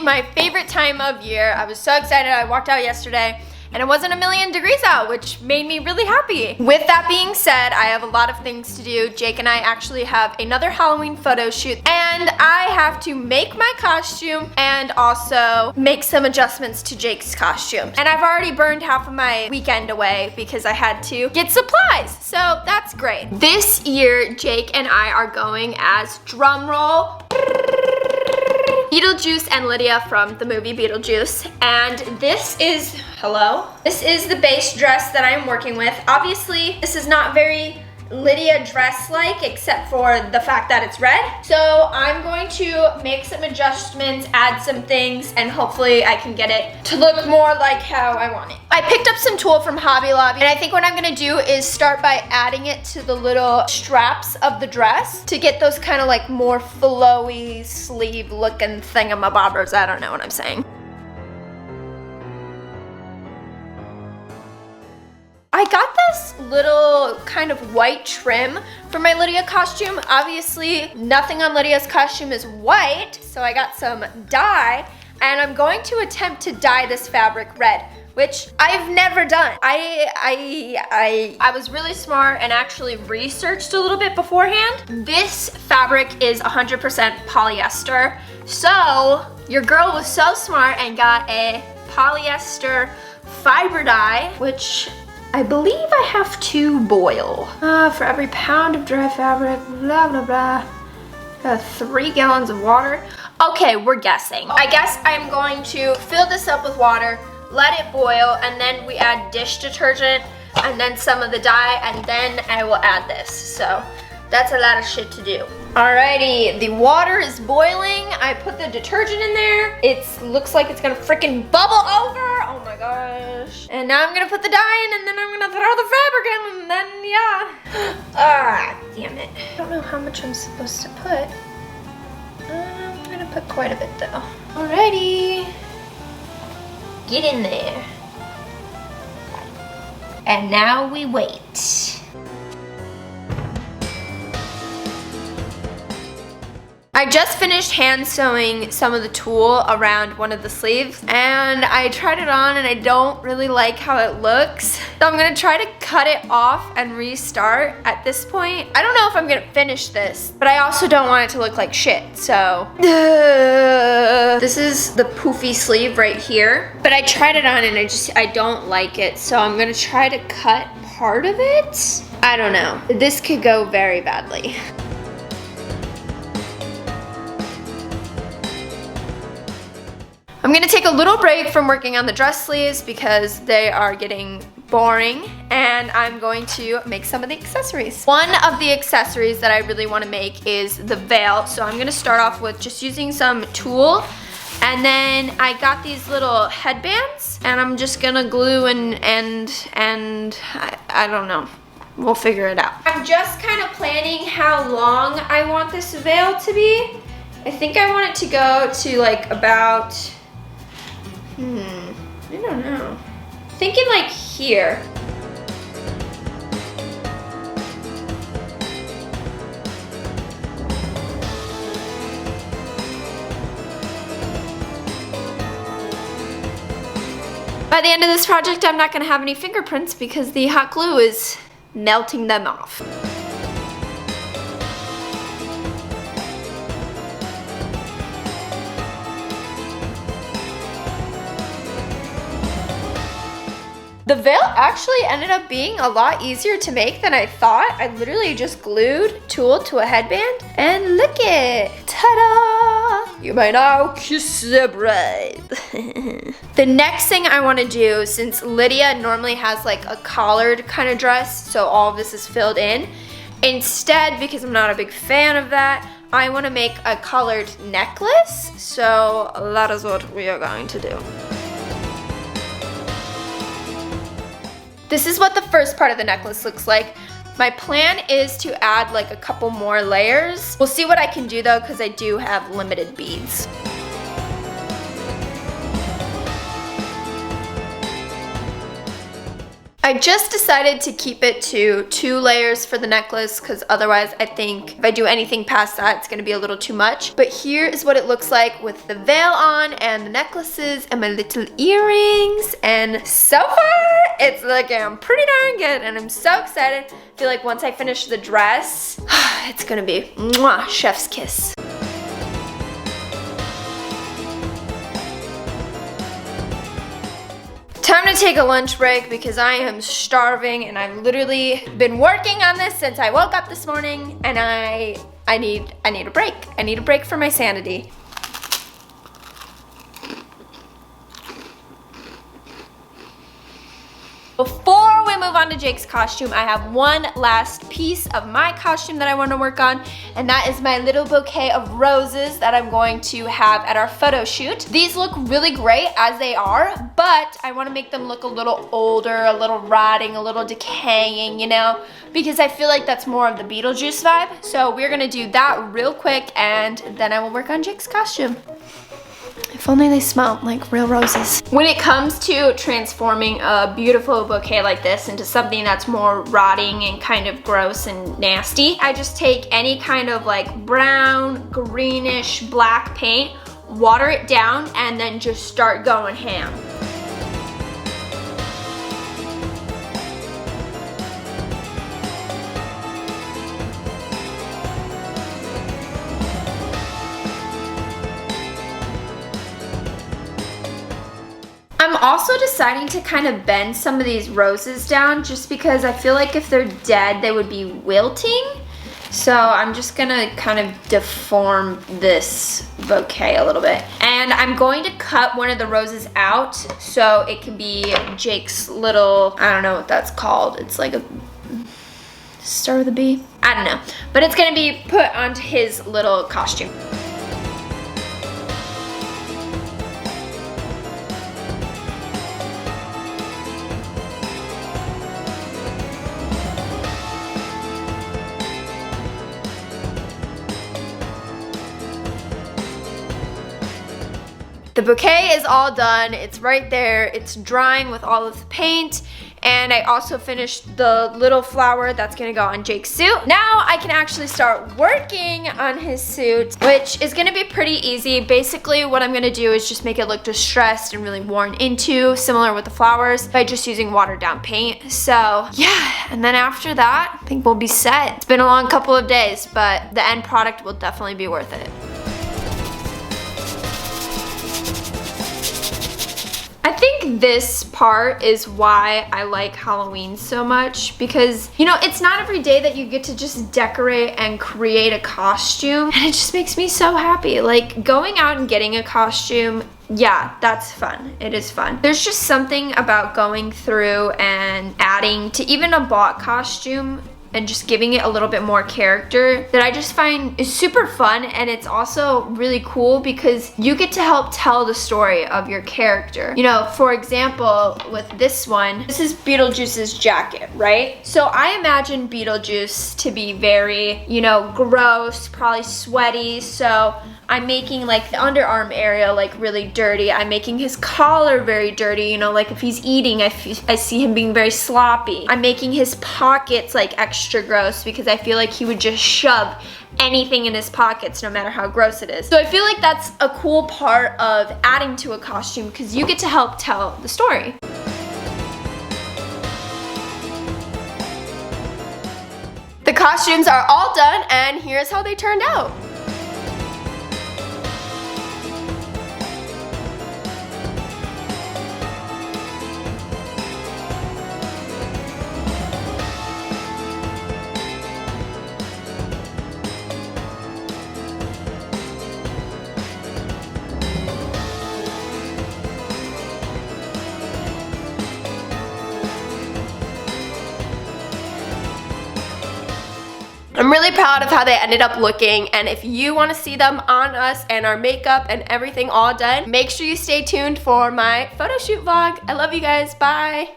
my favorite time of year. I was so excited. I walked out yesterday and it wasn't a million degrees out, which made me really happy. With that being said, I have a lot of things to do. Jake and I actually have another Halloween photo shoot, and I have to make my costume and also make some adjustments to Jake's costume. And I've already burned half of my weekend away because I had to get supplies, so that's great. This year, Jake and I are going as, drumroll, Beetlejuice and Lydia from the movie Beetlejuice. And this is, hello? This is the base dress that I'm working with. Obviously, this is not very Lydia dress-like, except for the fact that it's red. So I'm going to make some adjustments, add some things, and hopefully I can get it to look more like how I want it. I picked up some tulle from Hobby Lobby, and I think what I'm gonna do is start by adding it to the little straps of the dress to get those kind of like more flowy sleeve looking thingamabobbers. I don't know what I'm saying. I got this little kind of white trim for my Lydia costume. Obviously, nothing on Lydia's costume is white, so I got some dye, and I'm going to attempt to dye this fabric red, which I've never done. I was really smart and actually researched a little bit beforehand. This fabric is 100% polyester, so your girl was so smart and got a polyester fiber dye, which I believe I have to boil. For every pound of dry fabric, blah, blah, blah. 3 gallons of water. Okay, we're guessing. I guess I'm going to fill this up with water, let it boil, and then we add dish detergent, and then some of the dye, and then I will add this. So that's a lot of shit to do. Alrighty, the water is boiling. I put the detergent in there. It looks like it's gonna freaking bubble over. Oh my gosh. And now I'm gonna put the dye in, and then I'm gonna throw the fabric in, and then yeah. Ah, damn it. I don't know how much I'm supposed to put. I'm gonna put quite a bit though. Alrighty. Get in there. And now we wait. I just finished hand sewing some of the tulle around one of the sleeves, and I tried it on and I don't really like how it looks. So I'm gonna try to cut it off and restart at this point. I don't know if I'm gonna finish this, but I also don't want it to look like shit, so. This is the poofy sleeve right here, but I tried it on and I don't like it, so I'm gonna try to cut part of it. I don't know. This could go very badly. I'm gonna take a little break from working on the dress sleeves because they are getting boring, and I'm going to make some of the accessories. One of the accessories that I really wanna make is the veil. So I'm gonna start off with just using some tulle, and then I got these little headbands, and I'm just gonna glue and I don't know. We'll figure it out. I'm just kind of planning how long I want this veil to be. I think I want it to go to like about, I don't know. Thinking like here. By the end of this project, I'm not gonna have any fingerprints because the hot glue is melting them off. The veil actually ended up being a lot easier to make than I thought. I literally just glued tulle to a headband, and look it, ta-da! You may now kiss the bride. The next thing I want to do, since Lydia normally has like a collared kind of dress, so all of this is filled in, instead, because I'm not a big fan of that, I want to make a collared necklace, so that is what we are going to do. This is what the first part of the necklace looks like. My plan is to add like a couple more layers. We'll see what I can do though, because I do have limited beads. I just decided to keep it to 2 layers for the necklace because otherwise I think if I do anything past that, it's gonna be a little too much. But here is what it looks like with the veil on and the necklaces and my little earrings. And so far, it's looking pretty darn good and I'm so excited. I feel like once I finish the dress, it's gonna be mwah, chef's kiss. Time to take a lunch break because I am starving and I've literally been working on this since I woke up this morning and I need a break. I need a break for my sanity. Before we move on to Jake's costume, I have one last piece of my costume that I want to work on, and that is my little bouquet of roses that I'm going to have at our photo shoot. These look really great as they are, but I want to make them look a little older, a little rotting, a little decaying, you know, because I feel like that's more of the Beetlejuice vibe. So we're gonna do that real quick, and then I will work on Jake's costume. If only they smelled like real roses. When it comes to transforming a beautiful bouquet like this into something that's more rotting and kind of gross and nasty, I just take any kind of like brown, greenish, black paint, water it down, and then just start going ham. I'm also deciding to kind of bend some of these roses down just because I feel like if they're dead, they would be wilting. So I'm just gonna kind of deform this bouquet a little bit. And I'm going to cut one of the roses out so it can be Jake's little, I don't know what that's called. It's like a, start with a B? I don't know. But it's gonna be put onto his little costume. The bouquet is all done. It's right there. It's drying with all of the paint. And I also finished the little flower that's gonna go on Jake's suit. Now I can actually start working on his suit, which is gonna be pretty easy. Basically, what I'm gonna do is just make it look distressed and really worn into, similar with the flowers, by just using watered down paint. So yeah, and then after that, I think we'll be set. It's been a long couple of days, but the end product will definitely be worth it. I think this part is why I like Halloween so much because, you know, it's not every day that you get to just decorate and create a costume, and it just makes me so happy. Like, going out and getting a costume, yeah, that's fun. It is fun. There's just something about going through and adding to even a bought costume and just giving it a little bit more character that I just find is super fun, and it's also really cool because you get to help tell the story of your character. You know, for example, with this one, this is Beetlejuice's jacket, right? So I imagine Beetlejuice to be very, you know, gross, probably sweaty, so I'm making like the underarm area like really dirty. I'm making his collar very dirty, you know, like if he's eating, I see him being very sloppy. I'm making his pockets like extra gross because I feel like he would just shove anything in his pockets no matter how gross it is. So I feel like that's a cool part of adding to a costume because you get to help tell the story. The costumes are all done and here's how they turned out. I'm really proud of how they ended up looking, and if you want to see them on us and our makeup and everything all done, make sure you stay tuned for my photo shoot vlog. I love you guys. Bye.